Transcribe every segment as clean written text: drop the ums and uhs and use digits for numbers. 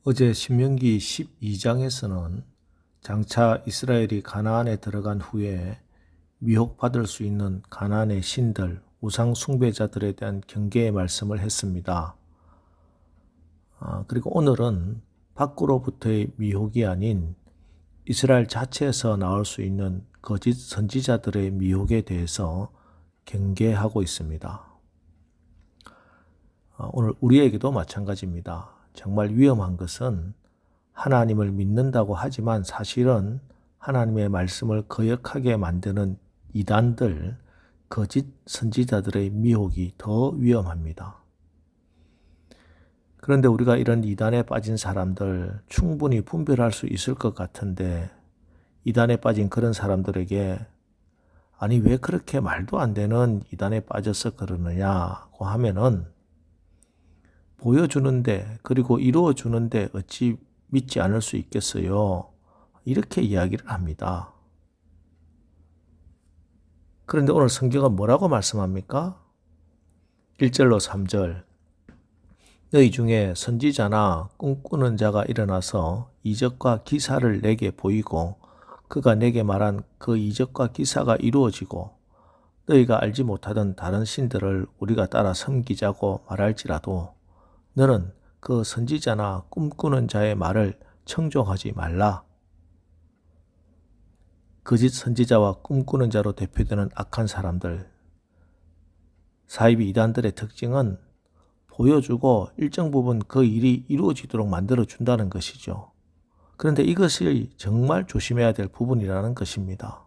어제 신명기 12장에서는 장차 이스라엘이 가나안에 들어간 후에 미혹받을 수 있는 가나안의 신들, 우상 숭배자들에 대한 경계의 말씀을 했습니다. 그리고 오늘은 밖으로부터의 미혹이 아닌 이스라엘 자체에서 나올 수 있는 거짓 선지자들의 미혹에 대해서 경계하고 있습니다. 오늘 우리에게도 마찬가지입니다. 정말 위험한 것은 하나님을 믿는다고 하지만 사실은 하나님의 말씀을 거역하게 만드는 이단들, 거짓 선지자들의 미혹이 더 위험합니다. 그런데 우리가 이런 이단에 빠진 사람들 충분히 분별할 수 있을 것 같은데 이단에 빠진 그런 사람들에게 아니 왜 그렇게 말도 안 되는 이단에 빠져서 그러느냐고 하면은 보여주는데 그리고 이루어주는데 어찌 믿지 않을 수 있겠어요? 이렇게 이야기를 합니다. 그런데 오늘 성경은 뭐라고 말씀합니까? 1절로 3절 너희 중에 선지자나 꿈꾸는 자가 일어나서 이적과 기사를 내게 보이고 그가 내게 말한 그 이적과 기사가 이루어지고 너희가 알지 못하던 다른 신들을 우리가 따라 섬기자고 말할지라도 너는 그 선지자나 꿈꾸는 자의 말을 청종하지 말라. 거짓 선지자와 꿈꾸는 자로 대표되는 악한 사람들, 사이비 이단들의 특징은 보여주고 일정 부분 그 일이 이루어지도록 만들어준다는 것이죠. 그런데 이것이 정말 조심해야 될 부분이라는 것입니다.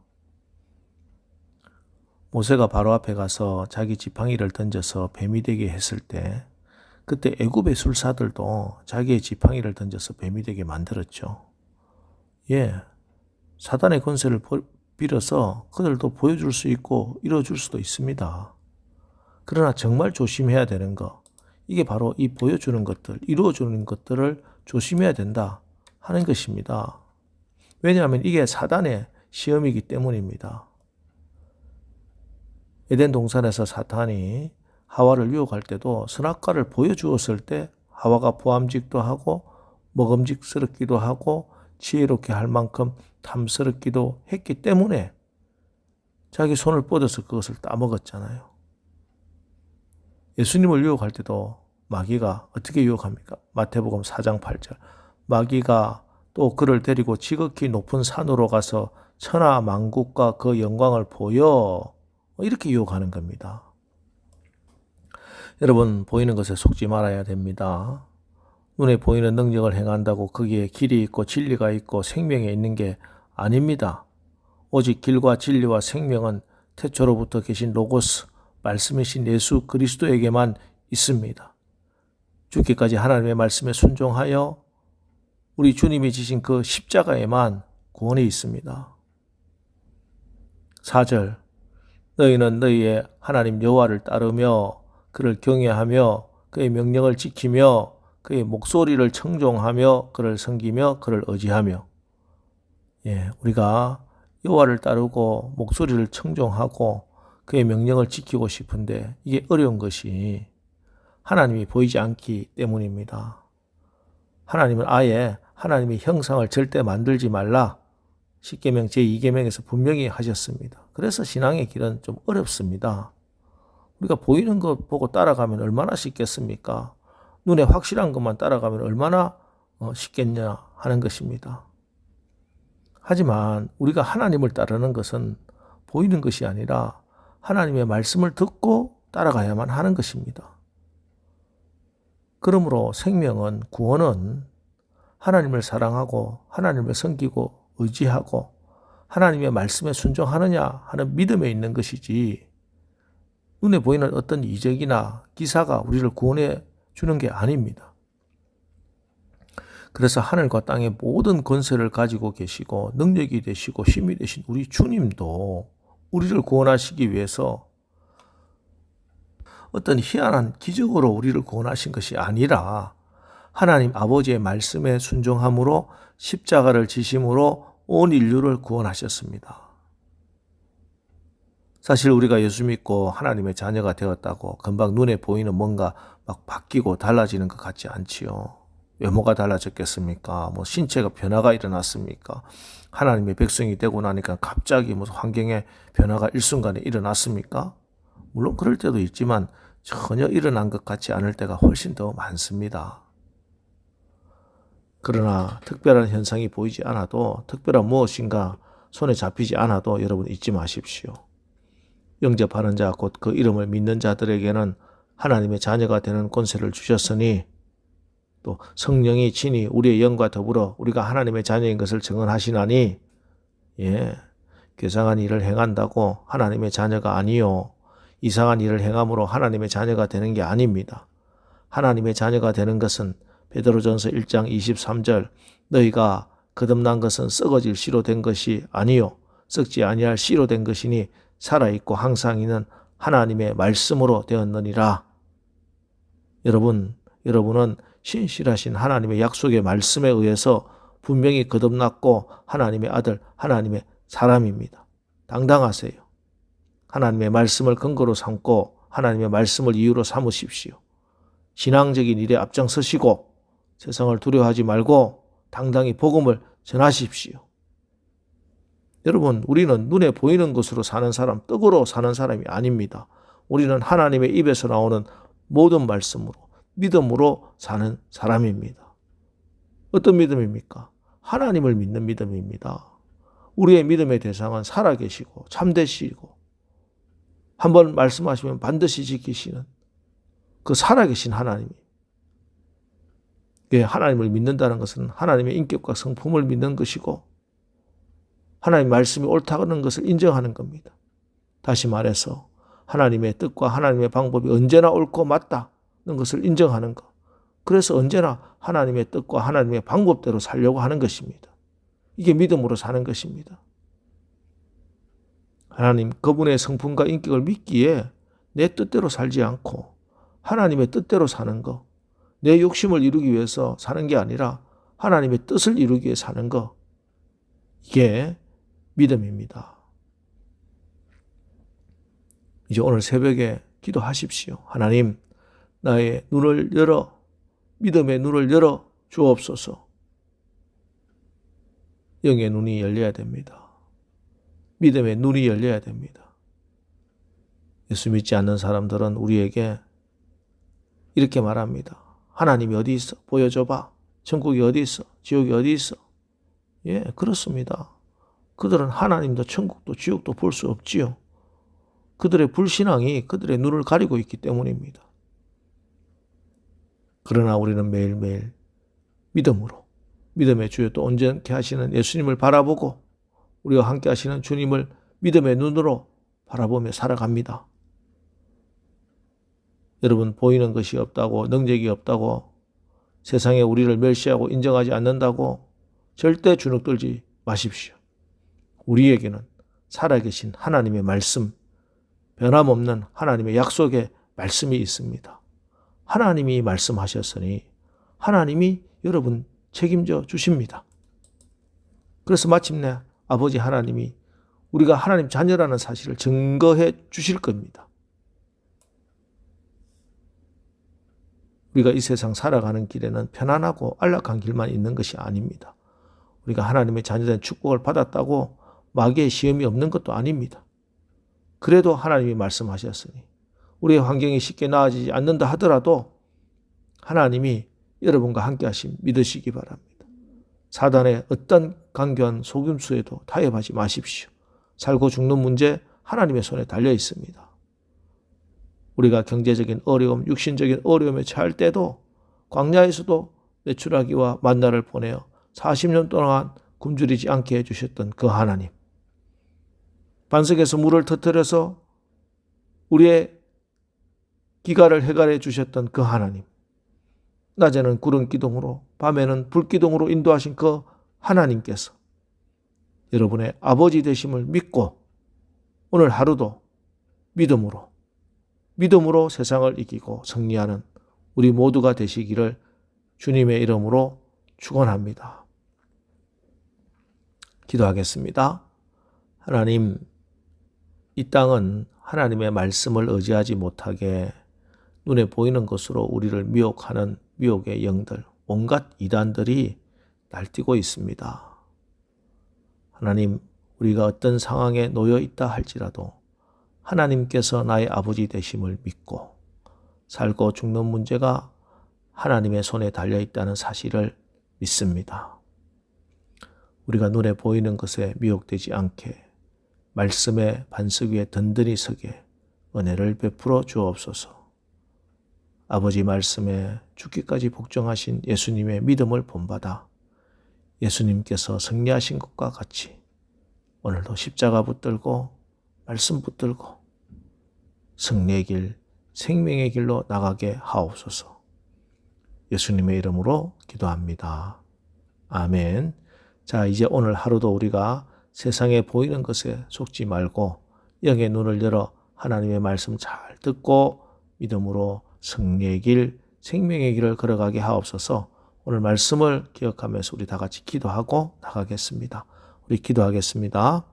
모세가 바로 앞에 가서 자기 지팡이를 던져서 뱀이 되게 했을 때 그때 애굽의 술사들도 자기의 지팡이를 던져서 뱀이 되게 만들었죠. 사단의 권세를 빌어서 그들도 보여줄 수 있고 이뤄줄 수도 있습니다. 그러나 정말 조심해야 되는 것, 이게 바로 이 보여주는 것들, 이루어주는 것들을 조심해야 된다 하는 것입니다. 왜냐하면 이게 사단의 시험이기 때문입니다. 에덴 동산에서 사탄이 하와를 유혹할 때도 선악과를 보여주었을 때 하와가 보암직도 하고 먹음직스럽기도 하고 지혜롭게 할 만큼 탐스럽기도 했기 때문에 자기 손을 뻗어서 그것을 따먹었잖아요. 예수님을 유혹할 때도 마귀가 어떻게 유혹합니까? 마태복음 4장 8절 마귀가 또 그를 데리고 지극히 높은 산으로 가서 천하 만국과 그 영광을 보여 이렇게 유혹하는 겁니다. 여러분 보이는 것에 속지 말아야 됩니다. 눈에 보이는 능력을 행한다고 거기에 길이 있고 진리가 있고 생명이 있는 게 아닙니다. 오직 길과 진리와 생명은 태초로부터 계신 로고스, 말씀이신 예수 그리스도에게만 있습니다. 죽기까지 하나님의 말씀에 순종하여 우리 주님이 지신 그 십자가에만 구원이 있습니다. 4절 너희는 너희의 하나님 여호와를 따르며 그를 경외하며 그의 명령을 지키며 그의 목소리를 청종하며 그를 섬기며 그를 의지하며 우리가 여호와를 따르고 목소리를 청종하고 그의 명령을 지키고 싶은데 이게 어려운 것이 하나님이 보이지 않기 때문입니다. 하나님은 아예 하나님의 형상을 절대 만들지 말라 10계명 제2계명에서 분명히 하셨습니다. 그래서 신앙의 길은 좀 어렵습니다. 우리가 보이는 것 보고 따라가면 얼마나 쉽겠습니까? 눈에 확실한 것만 따라가면 얼마나 쉽겠냐 하는 것입니다. 하지만 우리가 하나님을 따르는 것은 보이는 것이 아니라 하나님의 말씀을 듣고 따라가야만 하는 것입니다. 그러므로 생명은 구원은 하나님을 사랑하고 하나님을 섬기고 의지하고 하나님의 말씀에 순종하느냐 하는 믿음에 있는 것이지 눈에 보이는 어떤 이적이나 기사가 우리를 구원해 주는 게 아닙니다. 그래서 하늘과 땅의 모든 권세를 가지고 계시고 능력이 되시고 힘이 되신 우리 주님도 우리를 구원하시기 위해서 어떤 희한한 기적으로 우리를 구원하신 것이 아니라 하나님 아버지의 말씀에 순종함으로 십자가를 지심으로 온 인류를 구원하셨습니다. 사실 우리가 예수 믿고 하나님의 자녀가 되었다고 금방 눈에 보이는 뭔가 막 바뀌고 달라지는 것 같지 않지요. 외모가 달라졌겠습니까? 뭐 신체가 변화가 일어났습니까? 하나님의 백성이 되고 나니까 갑자기 무슨 환경의 변화가 일순간에 일어났습니까? 물론 그럴 때도 있지만 전혀 일어난 것 같지 않을 때가 훨씬 더 많습니다. 그러나 특별한 현상이 보이지 않아도, 특별한 무엇인가 손에 잡히지 않아도 여러분 잊지 마십시오. 영접하는 자, 곧 그 이름을 믿는 자들에게는 하나님의 자녀가 되는 권세를 주셨으니, 또 성령이 친히 우리의 영과 더불어 우리가 하나님의 자녀인 것을 증언하시나니, 괴상한 일을 행한다고 하나님의 자녀가 아니요, 이상한 일을 행함으로 하나님의 자녀가 되는 게 아닙니다. 하나님의 자녀가 되는 것은 베드로전서 1장 23절, 너희가 거듭난 것은 썩어질 씨로 된 것이 아니요 썩지 아니할 씨로 된 것이니 살아있고 항상 있는 하나님의 말씀으로 되었느니라. 여러분은 신실하신 하나님의 약속의 말씀에 의해서 분명히 거듭났고 하나님의 아들, 하나님의 사람입니다. 당당하세요. 하나님의 말씀을 근거로 삼고 하나님의 말씀을 이유로 삼으십시오. 신앙적인 일에 앞장서시고 세상을 두려워하지 말고 당당히 복음을 전하십시오. 여러분, 우리는 눈에 보이는 것으로 사는 사람, 떡으로 사는 사람이 아닙니다. 우리는 하나님의 입에서 나오는 모든 말씀으로, 믿음으로 사는 사람입니다. 어떤 믿음입니까? 하나님을 믿는 믿음입니다. 우리의 믿음의 대상은 살아계시고 참되시고 한번 말씀하시면 반드시 지키시는 그 살아계신 하나님. 하나님을 믿는다는 것은 하나님의 인격과 성품을 믿는 것이고 하나님의 말씀이 옳다는 것을 인정하는 겁니다. 다시 말해서 하나님의 뜻과 하나님의 방법이 언제나 옳고 맞다는 것을 인정하는 것. 그래서 언제나 하나님의 뜻과 하나님의 방법대로 살려고 하는 것입니다. 이게 믿음으로 사는 것입니다. 하나님 그분의 성품과 인격을 믿기에 내 뜻대로 살지 않고 하나님의 뜻대로 사는 것, 내 욕심을 이루기 위해서 사는 게 아니라 하나님의 뜻을 이루기 위해 사는 것, 이게 믿음입니다. 이제 오늘 새벽에 기도하십시오. 하나님, 나의 눈을 열어, 믿음의 눈을 열어 주옵소서. 영의 눈이 열려야 됩니다. 믿음의 눈이 열려야 됩니다. 예수 믿지 않는 사람들은 우리에게 이렇게 말합니다. 하나님이 어디 있어? 보여줘봐. 천국이 어디 있어? 지옥이 어디 있어? 그렇습니다. 그들은 하나님도 천국도 지옥도 볼 수 없지요. 그들의 불신앙이 그들의 눈을 가리고 있기 때문입니다. 그러나 우리는 매일매일 믿음으로, 믿음의 주여 또 온전케 하시는 예수님을 바라보고 우리와 함께 하시는 주님을 믿음의 눈으로 바라보며 살아갑니다. 여러분, 보이는 것이 없다고, 능력이 없다고, 세상에 우리를 멸시하고 인정하지 않는다고 절대 주눅들지 마십시오. 우리에게는 살아계신 하나님의 말씀, 변함없는 하나님의 약속의 말씀이 있습니다. 하나님이 말씀하셨으니 하나님이 여러분 책임져 주십니다. 그래서 마침내 아버지 하나님이 우리가 하나님 자녀라는 사실을 증거해 주실 겁니다. 우리가 이 세상 살아가는 길에는 편안하고 안락한 길만 있는 것이 아닙니다. 우리가 하나님의 자녀된 축복을 받았다고 마귀의 시험이 없는 것도 아닙니다. 그래도 하나님이 말씀하셨으니 우리의 환경이 쉽게 나아지지 않는다 하더라도 하나님이 여러분과 함께 하심 믿으시기 바랍니다. 사단의 어떤 강교한 속임수에도 타협하지 마십시오. 살고 죽는 문제 하나님의 손에 달려 있습니다. 우리가 경제적인 어려움, 육신적인 어려움에 처할 때도 광야에서도 메추라기와 만나를 보내어 40년 동안 굶주리지 않게 해주셨던 그 하나님. 반석에서 물을 터뜨려서 우리의 기갈을 해갈해 주셨던 그 하나님. 낮에는 구름 기둥으로, 밤에는 불 기둥으로 인도하신 그 하나님께서 여러분의 아버지 되심을 믿고 오늘 하루도 믿음으로 세상을 이기고 승리하는 우리 모두가 되시기를 주님의 이름으로 축원합니다. 기도하겠습니다. 하나님, 이 땅은 하나님의 말씀을 의지하지 못하게 눈에 보이는 것으로 우리를 미혹하는 미혹의 영들, 온갖 이단들이 날뛰고 있습니다. 하나님, 우리가 어떤 상황에 놓여 있다 할지라도 하나님께서 나의 아버지 되심을 믿고 살고 죽는 문제가 하나님의 손에 달려 있다는 사실을 믿습니다. 우리가 눈에 보이는 것에 미혹되지 않게 말씀의 반석 위에 든든히 서게 은혜를 베풀어 주옵소서. 아버지 말씀에 죽기까지 복종하신 예수님의 믿음을 본받아 예수님께서 승리하신 것과 같이 오늘도 십자가 붙들고 말씀 붙들고 승리의 길, 생명의 길로 나가게 하옵소서. 예수님의 이름으로 기도합니다. 아멘. 자, 이제 오늘 하루도 우리가 세상에 보이는 것에 속지 말고 영의 눈을 열어 하나님의 말씀 잘 듣고 믿음으로 승리의 길, 생명의 길을 걸어가게 하옵소서. 오늘 말씀을 기억하면서 우리 다 같이 기도하고 나가겠습니다. 우리 기도하겠습니다.